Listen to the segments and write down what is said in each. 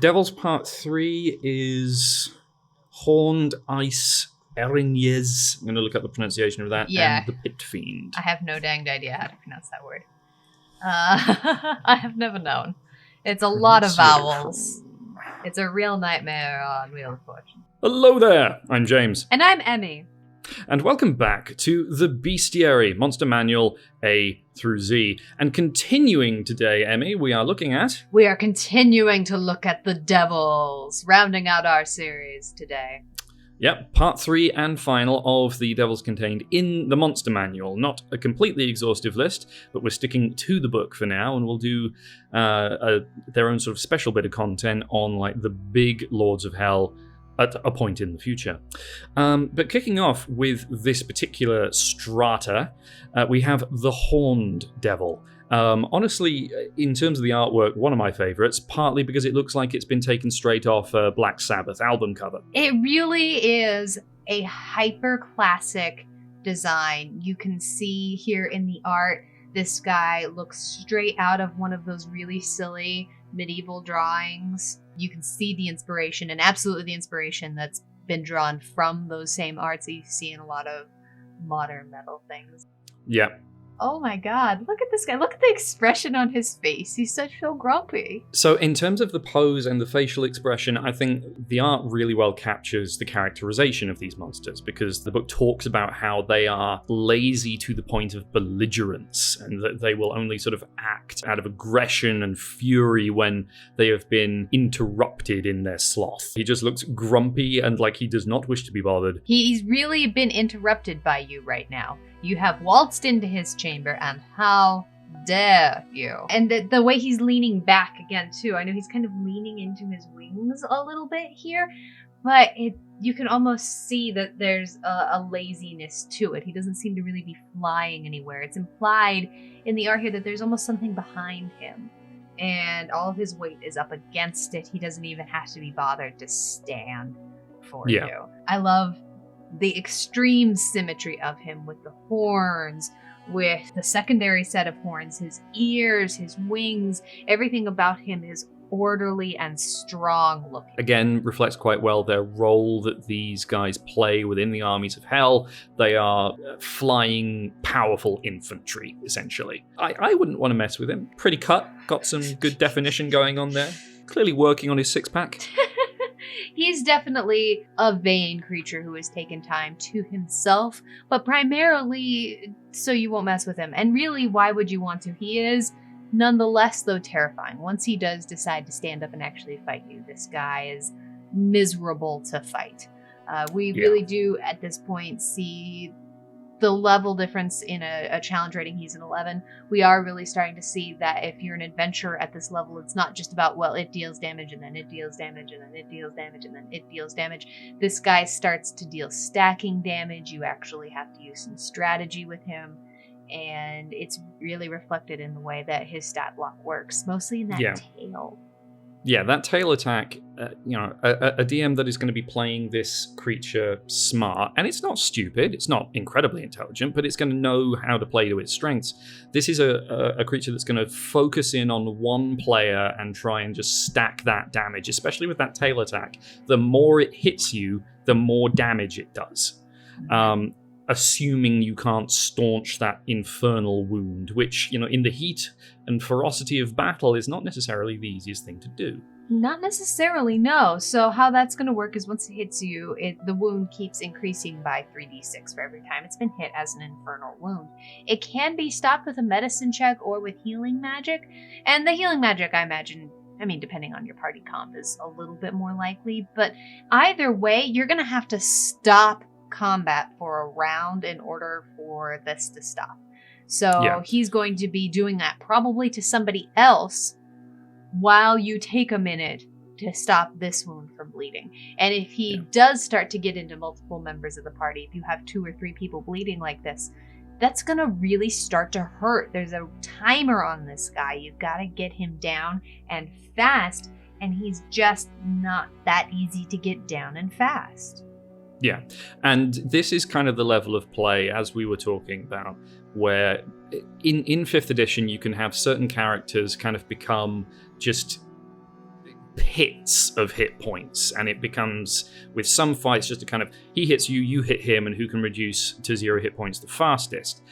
Devil's Part 3 is Horned Ice Erinyes. I'm going to look up the pronunciation of that. Yeah. And the Pit Fiend. I have no danged idea how to pronounce that word. I have never known. It's a lot of vowels. It's a real nightmare on Wheel of Fortune. Hello there, I'm James. And I'm Emme. And welcome back to the Bestiary, Monster Manual A through Z. And continuing today, Emme, we are continuing to look at the devils, rounding out our series today. Yep, part 3 and final of the devils contained in the Monster Manual. Not a completely exhaustive list, but we're sticking to the book for now, and we'll do their own sort of special bit of content on like the big Lords of Hell at a point in the future. But kicking off with this particular strata, we have the Horned Devil. Honestly, in terms of the artwork, one of my favourites, partly because it looks like it's been taken straight off a Black Sabbath album cover. It really is a hyper-classic design. You can see here in the art, this guy looks straight out of one of those really silly medieval drawings. You can see the inspiration, and absolutely the inspiration that's been drawn from those same arts that you see in a lot of modern metal things. Yeah. Oh my god, look at this guy. Look at the expression on his face. He's so grumpy. So in terms of the pose and the facial expression, I think the art really well captures the characterization of these monsters, because the book talks about how they are lazy to the point of belligerence, and that they will only sort of act out of aggression and fury when they have been interrupted in their sloth. He just looks grumpy and like he does not wish to be bothered. He's really been interrupted by you right now. You have waltzed into his chamber, and how dare you? And the way he's leaning back again, too. I know he's kind of leaning into his wings a little bit here, but you can almost see that there's a laziness to it. He doesn't seem to really be flying anywhere. It's implied in the art here that there's almost something behind him, and all of his weight is up against it. He doesn't even have to be bothered to stand for you. I love the extreme symmetry of him with the horns, with the secondary set of horns, his ears, his wings. Everything about him is orderly and strong looking. Again, reflects quite well their role that these guys play within the armies of hell. They are flying, powerful infantry, essentially. I wouldn't want to mess with him. Pretty cut, got some good definition going on there. Clearly working on his six-pack. He's definitely a vain creature who has taken time to himself, but primarily so you won't mess with him. And really, why would you want to? He is nonetheless, though, terrifying. Once he does decide to stand up and actually fight you, this guy is miserable to fight. We really do, at this point, see the level difference in a challenge rating. He's an 11. We are really starting to see that if you're an adventurer at this level, it's not just about, well, it deals damage and then it deals damage and then it deals damage and then it deals damage. This guy starts to deal stacking damage. You actually have to use some strategy with him, and it's really reflected in the way that his stat block works, mostly in that tail. Yeah, that tail attack, a DM that is going to be playing this creature smart, and it's not stupid, it's not incredibly intelligent, but it's going to know how to play to its strengths. This is a creature that's going to focus in on one player and try and just stack that damage, especially with that tail attack. The more it hits you, the more damage it does. Assuming you can't staunch that infernal wound, which, in the heat and ferocity of battle is not necessarily the easiest thing to do. Not necessarily, no. So how that's going to work is once it hits you, the wound keeps increasing by 3d6 for every time it's been hit as an infernal wound. It can be stopped with a medicine check or with healing magic, and the healing magic, I imagine, depending on your party comp, is a little bit more likely, but either way, you're going to have to stop combat for a round in order for this to stop. So he's going to be doing that probably to somebody else while you take a minute to stop this wound from bleeding. And if he does start to get into multiple members of the party, if you have 2 or 3 people bleeding like this, that's going to really start to hurt. There's a timer on this guy. You've got to get him down and fast, and he's just not that easy to get down and fast. Yeah, and this is kind of the level of play, as we were talking about, where in 5th edition you can have certain characters kind of become just pits of hit points, and it becomes, with some fights, just a kind of, he hits you, you hit him, and who can reduce to 0 hit points the fastest.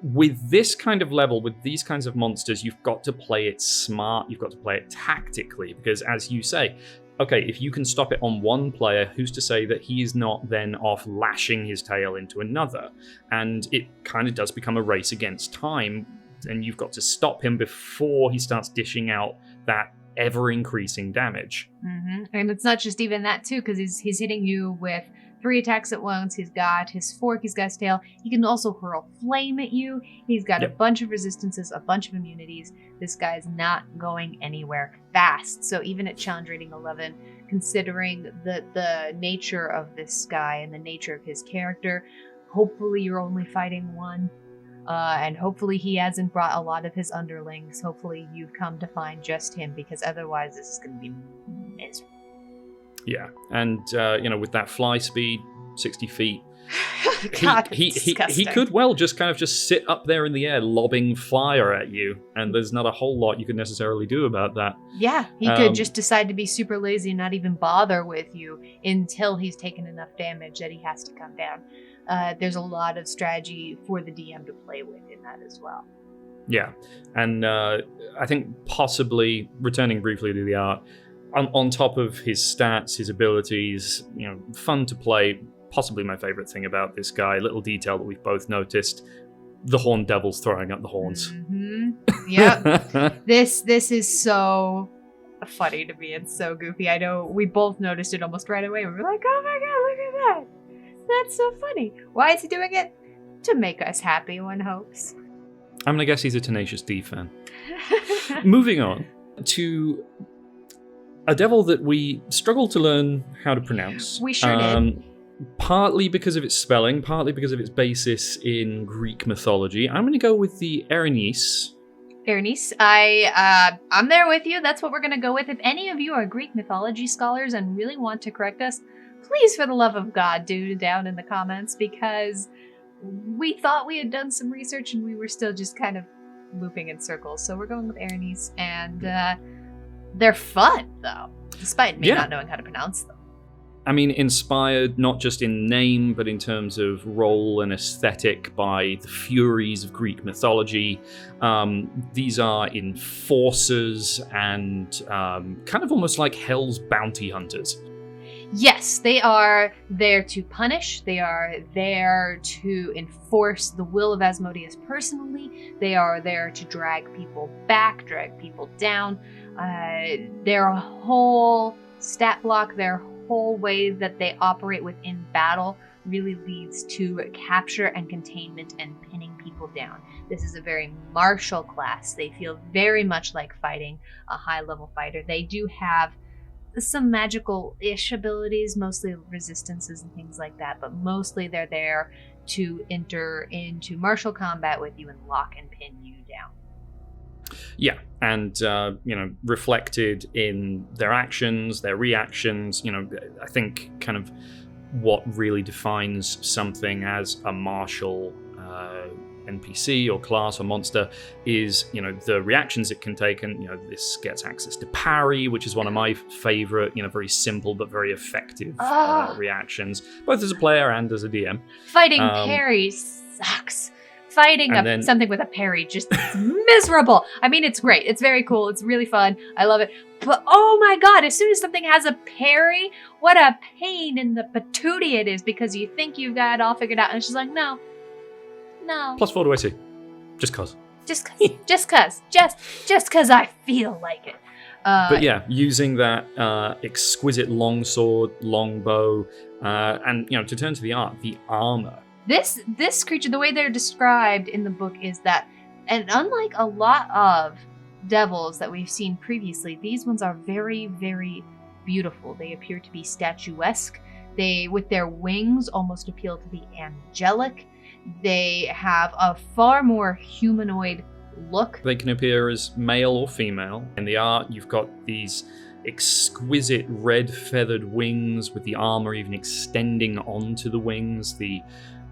With this kind of level, with these kinds of monsters, you've got to play it smart, you've got to play it tactically, because as you say, okay, if you can stop it on one player, who's to say that he is not then off lashing his tail into another? And it kind of does become a race against time, and you've got to stop him before he starts dishing out that ever-increasing damage. Mm-hmm. And it's not just even that, too, because he's hitting you with 3 attacks at once. He's got his fork, he's got his tail. He can also hurl flame at you. He's got a bunch of resistances, a bunch of immunities. This guy's not going anywhere fast. So even at challenge rating 11, considering the nature of this guy and the nature of his character, hopefully you're only fighting one. And hopefully he hasn't brought a lot of his underlings. Hopefully you've come to find just him, because otherwise this is going to be miserable. Yeah, and with that fly speed, 60 feet, God, he could well just sit up there in the air, lobbing fire at you, and there's not a whole lot you could necessarily do about that. Yeah, he could just decide to be super lazy and not even bother with you until he's taken enough damage that he has to come down. There's a lot of strategy for the DM to play with in that as well. Yeah, and I think possibly, returning briefly to the art, on top of his stats, his abilities, fun to play, possibly my favorite thing about this guy, little detail that we've both noticed, the Horned Devil's throwing up the horns. Mm-hmm. Yep. This is so funny to me and so goofy. I know we both noticed it almost right away. We were like, oh my god, look at that. That's so funny. Why is he doing it? To make us happy, one hopes. I'm gonna guess he's a Tenacious D fan. Moving on to a devil that we struggled to learn how to pronounce. We sure did. Partly because of its spelling, partly because of its basis in Greek mythology. I'm going to go with the Erinyes. Erinyes, I'm there with you. That's what we're going to go with. If any of you are Greek mythology scholars and really want to correct us, please, for the love of God, do down in the comments, because we thought we had done some research and we were still just kind of looping in circles. So we're going with Erinyes, and they're fun, though, despite me not knowing how to pronounce them. I mean, inspired not just in name, but in terms of role and aesthetic by the Furies of Greek mythology. These are enforcers and kind of almost like Hell's bounty hunters. Yes, they are there to punish. They are there to enforce the will of Asmodeus personally. They are there to drag people back, drag people down. Their whole stat block, their whole way that they operate within battle really leads to capture and containment and pinning people down. This is a very martial class. They feel very much like fighting a high-level fighter. They do have some magical-ish abilities, mostly resistances and things like that, but mostly they're there to enter into martial combat with you and lock and pin you down. Yeah, and reflected in their actions, their reactions. I think kind of what really defines something as a martial NPC or class or monster is, the reactions it can take, and this gets access to parry, which is one of my favorite, very simple but very effective reactions, both as a player and as a DM. Fighting parry sucks. Fighting something with a parry just miserable. I mean, it's great. It's very cool. It's really fun. I love it. But oh my god, as soon as something has a parry, what a pain in the patootie it is, because you think you've got it all figured out, and it's just like, no. +4 to AC. Just cause. Just cause I feel like it. But yeah, using that exquisite longsword, longbow, and to turn to the art, the armor. This creature, the way they're described in the book is that, and unlike a lot of devils that we've seen previously, these ones are very, very beautiful. They appear to be statuesque. They, with their wings, almost appeal to the angelic. They have a far more humanoid look. They can appear as male or female. In the art, you've got these exquisite red feathered wings with the armor even extending onto the wings. The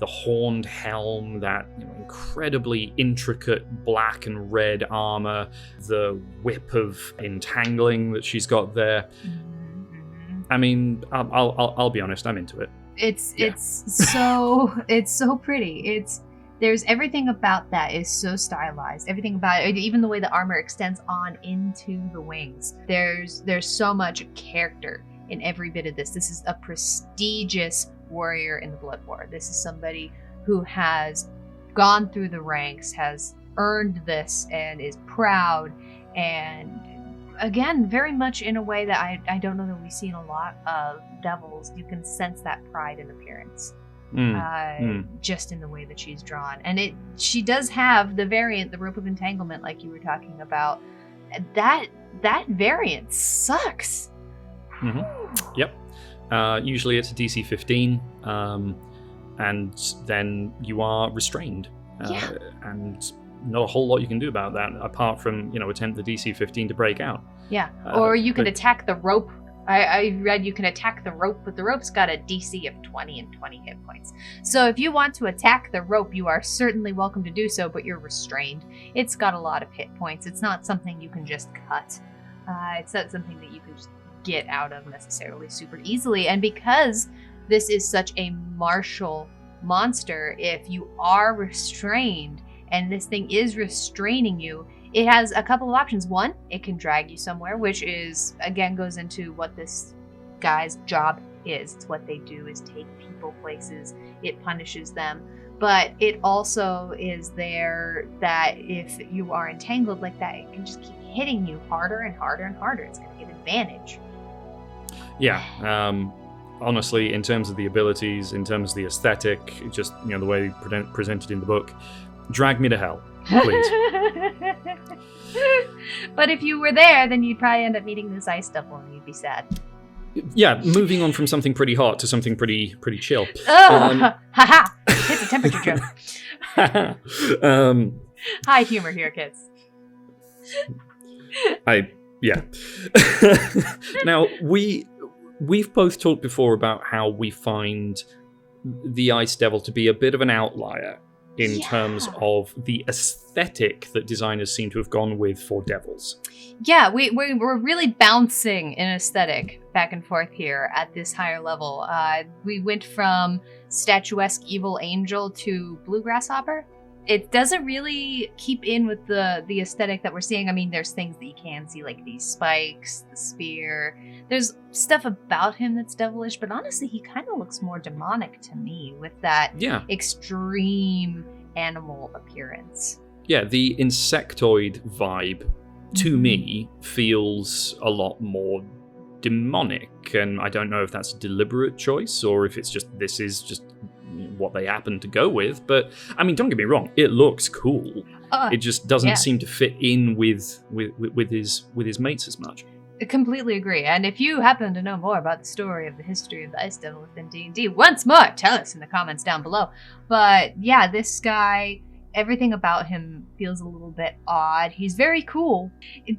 the horned helm, that incredibly intricate black and red armor, the whip of entangling that she's got there. I mean, I'll be honest, I'm into it. It's so pretty. There's everything about that is so stylized. Everything about it, even the way the armor extends on into the wings. There's so much character in every bit of this. This is a prestigious warrior in the Blood War. This is somebody who has gone through the ranks, has earned this, and is proud. And again, very much in a way that I don't know that we see in a lot of devils. You can sense that pride in appearance. Just in the way that she's drawn. And she does have the variant, the Rope of Entanglement, like you were talking about. That variant sucks. Yep. Usually it's a DC 15, and then you are restrained. And not a whole lot you can do about that, apart from, attempt the DC 15 to break out. Yeah, or you could attack the rope. I read you can attack the rope, but the rope's got a DC of 20 and 20 hit points. So if you want to attack the rope, you are certainly welcome to do so, but you're restrained. It's got a lot of hit points. It's not something you can just cut. It's not something that you can just get out of necessarily super easily. And because this is such a martial monster, if you are restrained and this thing is restraining you, it has a couple of options. One, it can drag you somewhere, which is, again, goes into what this guy's job is. It's what they do, is take people places. It punishes them. But it also is there that if you are entangled like that, it can just keep hitting you harder and harder and harder. It's going to get advantage. Yeah. Honestly, in terms of the abilities, in terms of the aesthetic, just, the way presented in the book, drag me to hell, please. But if you were there, then you'd probably end up meeting this ice devil and you'd be sad. Yeah, moving on from something pretty hot to something pretty chill. Oh, haha! It's a temperature joke. High humor here, kids. Yeah. Now, we've both talked before about how we find the Ice Devil to be a bit of an outlier in terms of the aesthetic that designers seem to have gone with for devils. Yeah, we're really bouncing in aesthetic back and forth here at this higher level. We went from statuesque evil angel to blue grasshopper. It doesn't really keep in with the aesthetic that we're seeing. I mean, there's things that you can see, like these spikes, the spear. There's stuff about him that's devilish, but honestly, he kind of looks more demonic to me with that extreme animal appearance. Yeah, the insectoid vibe, to me, feels a lot more demonic, and I don't know if that's a deliberate choice or if it's just, this is just what they happen to go with. But I mean, don't get me wrong, it looks cool. It just doesn't seem to fit in with his mates as much. I completely agree. And if you happen to know more about the story of the history of the Ice Devil within D&D, once more, tell us in the comments down below. But yeah, this guy, everything about him feels a little bit odd. He's very cool.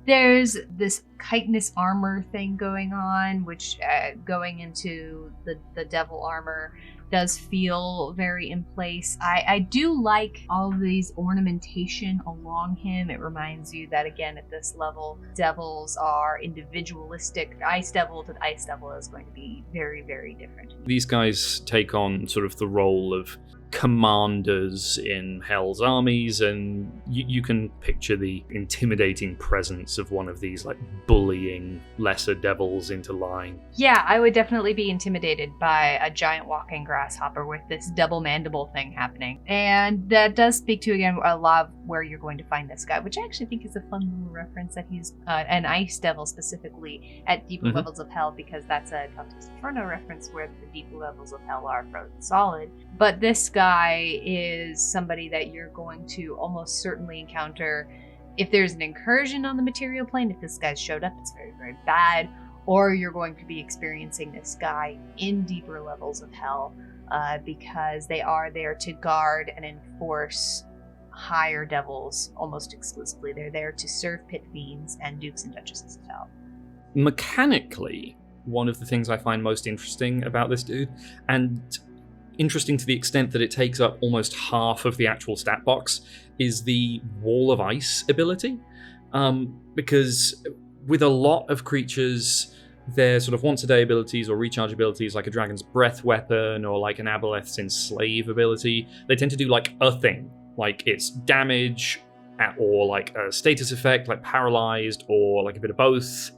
There's this chitinous armor thing going on, which going into the devil armor does feel very in place. I do like all of these ornamentation along him. It reminds you that, again, at this level, devils are individualistic. Ice Devil to the Ice Devil is going to be very, very different. These guys take on sort of the role of commanders in Hell's armies, and you can picture the intimidating presence of one of these, like, bullying lesser devils into line. Yeah, I would definitely be intimidated by a giant walking grasshopper with this double mandible thing happening. And that does speak to, again, a lot of where you're going to find this guy, which I actually think is a fun little reference that he's an ice devil specifically at deeper levels of hell, because that's a Dante's Inferno reference where the deeper levels of hell are frozen solid. But this guy is somebody that you're going to almost certainly encounter if there's an incursion on the material plane. If this guy's showed up, it's very, very bad. Or you're going to be experiencing this guy in deeper levels of hell because they are there to guard and enforce higher devils almost exclusively. They're there to serve Pit Fiends and Dukes and Duchesses of Hell. Mechanically, one of the things I find most interesting about this dude, and interesting to the extent that it takes up almost half of the actual stat box, is the Wall of Ice ability. Because with a lot of creatures, their sort of once-a-day abilities or recharge abilities, like a Dragon's Breath weapon or like an Aboleth's Enslave ability, they tend to do like a thing. Like it's damage or like a status effect, like paralyzed or like a bit of both.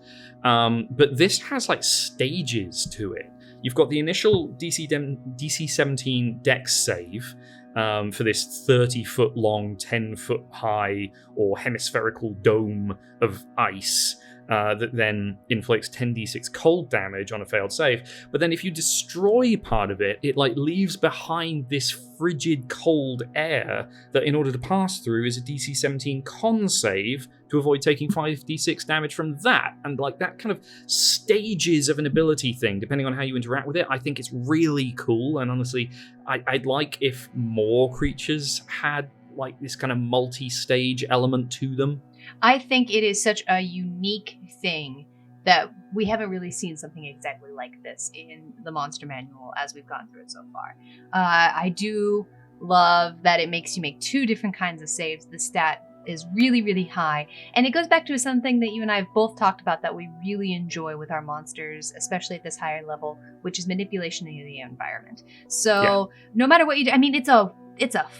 But this has like stages to it. You've got the initial DC 17 Dex save for this 30-foot long, 10-foot high, or hemispherical dome of ice that then inflicts 10d6 cold damage on a failed save. But then if you destroy part of it, it like leaves behind this frigid cold air that in order to pass through is a DC 17 con save to avoid taking 5d6 damage from that. And like that kind of stages of an ability thing, depending on how you interact with it, I think it's really cool. And honestly, I'd like if more creatures had like this kind of multi-stage element to them. I think it is such a unique thing that we haven't really seen something exactly like this in the Monster Manual as we've gone through it so far. I do love that it makes you make 2 different kinds of saves. The stat is really, really high. And it goes back to something that you and I have both talked about that we really enjoy with our monsters, especially at this higher level, which is manipulation of the environment. So no matter what you do, I mean, it's a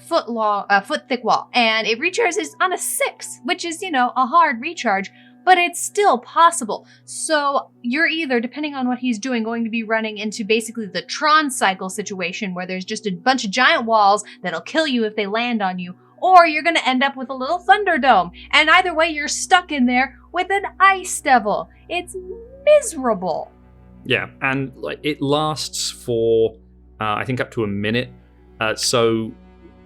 foot thick wall, and it recharges on a 6, which is, a hard recharge, but it's still possible. So you're either, depending on what he's doing, going to be running into basically the Tron cycle situation where there's just a bunch of giant walls that'll kill you if they land on you, or you're going to end up with a little Thunderdome. And either way, you're stuck in there with an Ice Devil. It's miserable. Yeah, and like it lasts for, I think, up to a minute. So,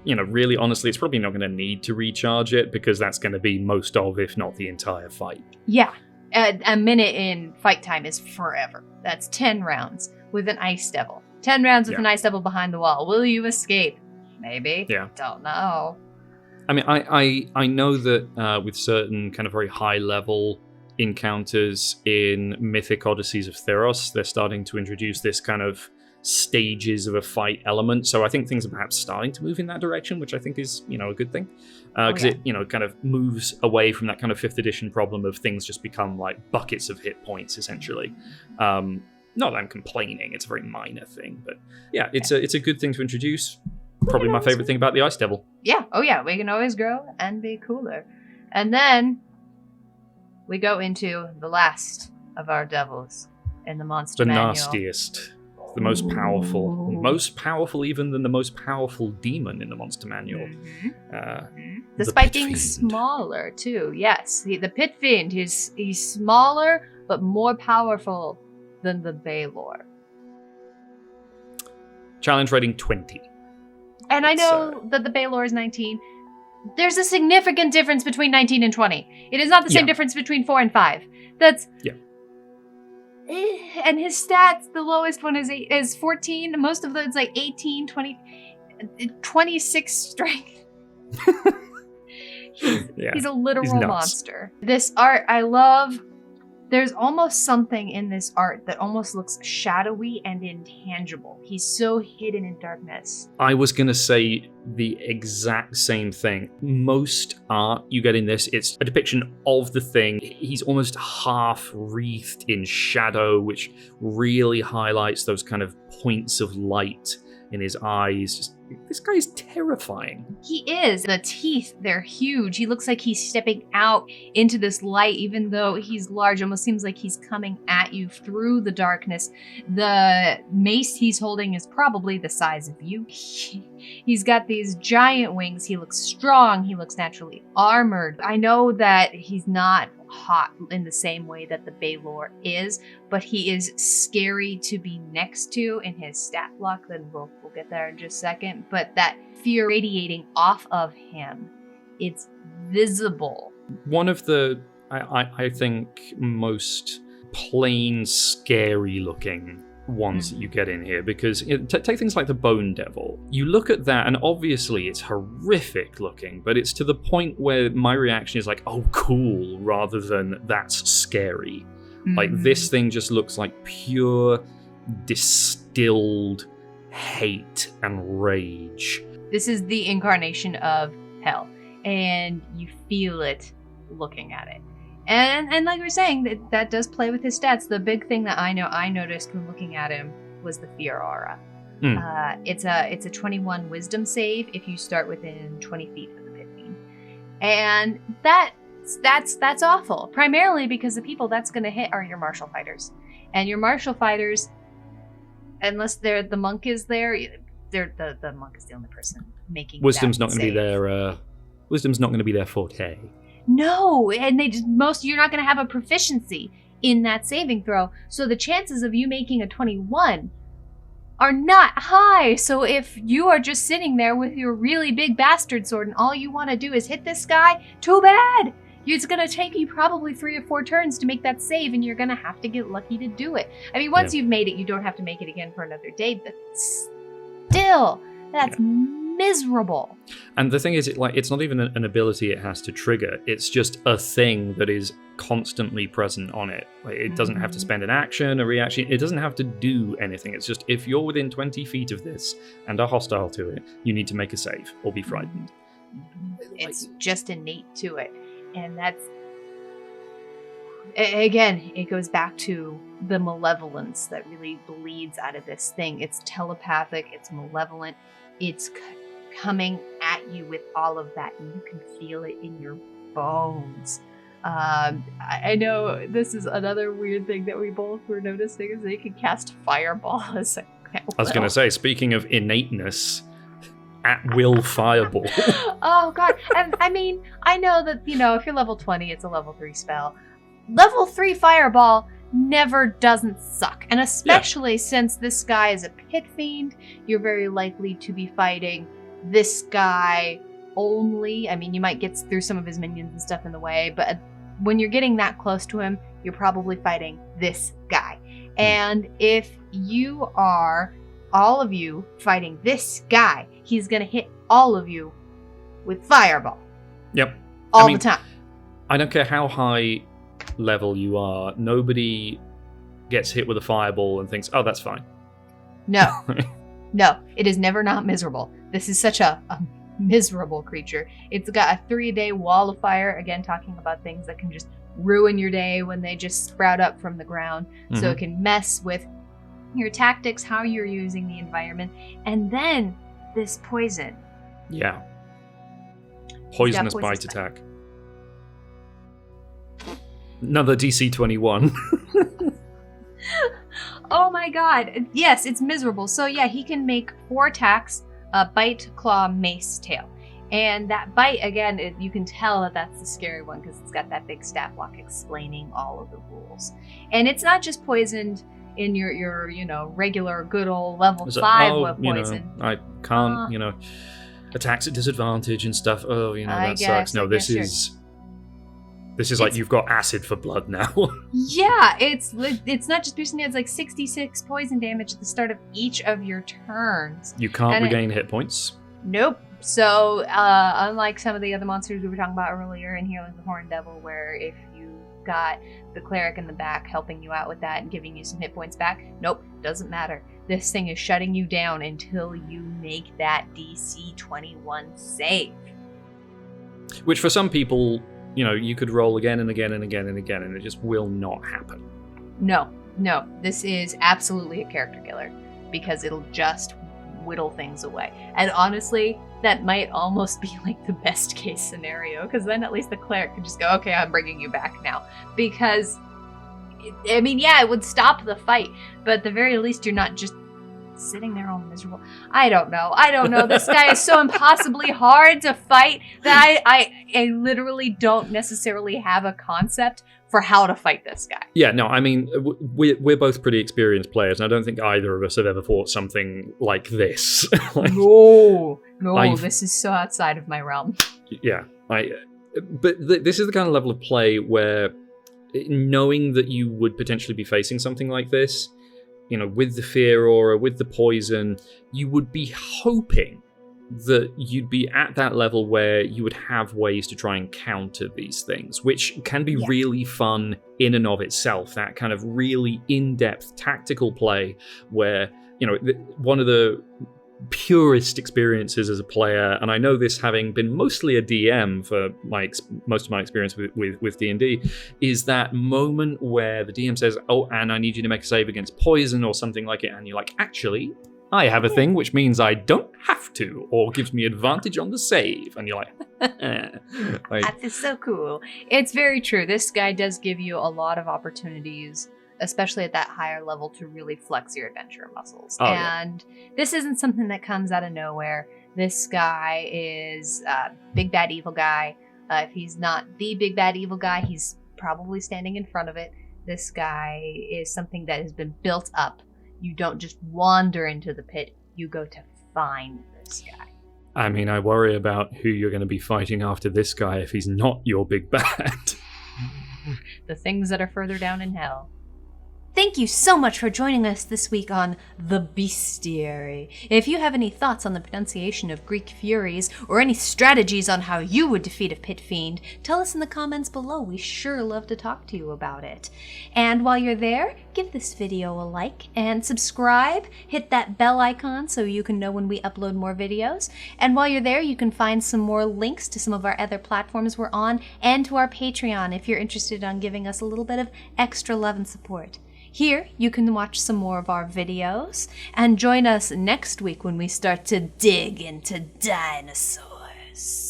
really, honestly, it's probably not going to need to recharge it because that's going to be most of, if not the entire fight. Yeah, a minute in fight time is forever. That's 10 rounds with an Ice Devil. 10 rounds with an Ice Devil behind the wall. Will you escape? Maybe. Yeah. Don't know. I mean, I know that with certain kind of very high-level encounters in Mythic Odysseys of Theros, they're starting to introduce this kind of stages of a fight element. So I think things are perhaps starting to move in that direction, which I think is, a good thing. Because it, kind of moves away from that kind of 5th edition problem of things just become like buckets of hit points, essentially. Not that I'm complaining, it's a very minor thing. But yeah, it's a good thing to introduce. Probably my favorite thing about the Ice Devil. Yeah, oh yeah, we can always grow and be cooler. And then we go into the last of our devils in the Monster Manual. The nastiest. The most powerful. Most powerful even than the most powerful demon in the Monster Manual. Despite being smaller, too. Yes, the Pit Fiend. He's smaller, but more powerful than the Balor. Challenge rating 20. And I know that the Balor is 19. There's a significant difference between 19 and 20. It is not the same difference between 4 and 5. That's... Yeah. And his stats, the lowest one is 14. Most of it's like 18, 20, 26 strength. He's a literal monster. This art, I love. There's almost something in this art that almost looks shadowy and intangible. He's so hidden in darkness. I was going to say the exact same thing. Most art you get in this, it's a depiction of the thing. He's almost half wreathed in shadow, which really highlights those kind of points of light in his eyes. Just, this guy is terrifying. He is. The teeth, they're huge. He looks like he's stepping out into this light, even though he's large. Almost seems like he's coming at you through the darkness. The mace he's holding is probably the size of you. He's got these giant wings. He looks strong. He looks naturally armored. I know that he's not hot in the same way that the Balor is, but he is scary to be next to in his stat block. Then we'll get there in just a second. But that fear radiating off of him, it's visible. One of the, I think, most plain scary looking ones that you get in here, because take things like the Bone Devil. You look at that and obviously it's horrific looking, but it's to the point where my reaction is like, oh cool, rather than that's scary. Like this thing just looks like pure distilled hate and rage. This is the incarnation of hell, and you feel it looking at it. And like we were saying, that does play with his stats. The big thing that I noticed when looking at him was the fear aura. It's a 21 wisdom save if you start within 20 feet of the Pit Fiend. And that's awful. Primarily because the people that's going to hit are your martial fighters. And your martial fighters, unless the monk is there, the monk is the only person making Wisdom's not going to be their wisdom's not going to be their forte. No, and you're not going to have a proficiency in that saving throw. So the chances of you making a 21 are not high. So if you are just sitting there with your really big bastard sword and all you want to do is hit this guy, too bad. It's going to take you probably 3 or 4 turns to make that save, and you're going to have to get lucky to do it. I mean, once you've made it, you don't have to make it again for another day, but still, that's miserable. And the thing is, it's not even an ability it has to trigger. It's just a thing that is constantly present on it. It doesn't have to spend an action, a reaction. It doesn't have to do anything. It's just, if you're within 20 feet of this and are hostile to it, you need to make a save or be frightened. It's just innate to it. And that's, again, it goes back to the malevolence that really bleeds out of this thing. It's telepathic, it's malevolent, it's coming at you with all of that, and you can feel it in your bones. I know this is another weird thing that we both were noticing, is they can cast fireball as a I was going to say, speaking of innateness, at will fireball. Oh god. And I mean, I know that, if you're level 20, it's a level 3 spell. Level 3 fireball never doesn't suck. And especially since this guy is a Pit Fiend, you're very likely to be fighting this guy only. I mean, you might get through some of his minions and stuff in the way, but when you're getting that close to him, you're probably fighting this guy. And if you are, all of you, fighting this guy, he's going to hit all of you with fireball. Yep. All the time. I don't care how high level you are, nobody gets hit with a fireball and thinks, oh, that's fine. No. No, it is never not miserable. This is such a miserable creature. It's got a 3-day wall of fire, again, talking about things that can just ruin your day when they just sprout up from the ground. So it can mess with your tactics, how you're using the environment, and then this poison. Yeah. Poisonous bite attack. Another DC 21. Oh my god. Yes, it's miserable. So yeah, he can make 4 attacks, bite, claw, mace, tail. And that bite, again, you can tell that that's the scary one because it's got that big stat block explaining all of the rules. And it's not just poisoned in your regular good old level 5 poison. I can't, attacks at disadvantage and stuff. Oh, that sucks. No, this is like you've got acid for blood now. Yeah, it's not just piercing, it's like 66 poison damage at the start of each of your turns. You can't regain hit points. Nope. So, unlike some of the other monsters we were talking about earlier in here, like the Horned Devil, where if you got the cleric in the back helping you out with that and giving you some hit points back, nope, doesn't matter. This thing is shutting you down until you make that DC 21 save. Which for some people, you could roll again and again and again and again, and it just will not happen. No, this is absolutely a character killer, because it'll just whittle things away. And honestly, that might almost be like the best case scenario, because then at least the cleric could just go, okay, I'm bringing you back now. Because, it would stop the fight, but at the very least you're not just sitting there all miserable. I don't know. This guy is so impossibly hard to fight that I literally don't necessarily have a concept for how to fight this guy. Yeah, no, we're both pretty experienced players, and I don't think either of us have ever fought something like this. No, this is so outside of my realm. Yeah, but this is the kind of level of play where, knowing that you would potentially be facing something like this, with the fear aura, with the poison, you would be hoping that you'd be at that level where you would have ways to try and counter these things, which can be really fun in and of itself. That kind of really in-depth tactical play where, one of the purest experiences as a player, and I know this having been mostly a DM for most of my experience with D&D, is that moment where the DM says, oh, and I need you to make a save against poison or something like it, and you're like, actually, I have a thing which means I don't have to, or gives me advantage on the save, and you're like, that is so cool. It's very true. This guy does give you a lot of opportunities, especially at that higher level, to really flex your adventure muscles. This isn't something that comes out of nowhere. This guy is a big bad evil guy. If he's not the big bad evil guy, he's probably standing in front of it. This guy is something that has been built up. You don't just wander into the pit, you go to find this guy. I mean, I worry about who you're going to be fighting after this guy if he's not your big bad. The things that are further down in hell. Thank you so much for joining us this week on The Bestiary. If you have any thoughts on the pronunciation of Greek Furies, or any strategies on how you would defeat a Pit Fiend, tell us in the comments below. We sure love to talk to you about it. And while you're there, give this video a like and subscribe. Hit that bell icon so you can know when we upload more videos. And while you're there, you can find some more links to some of our other platforms we're on, and to our Patreon if you're interested in giving us a little bit of extra love and support. Here, you can watch some more of our videos, and join us next week when we start to dig into dinosaurs.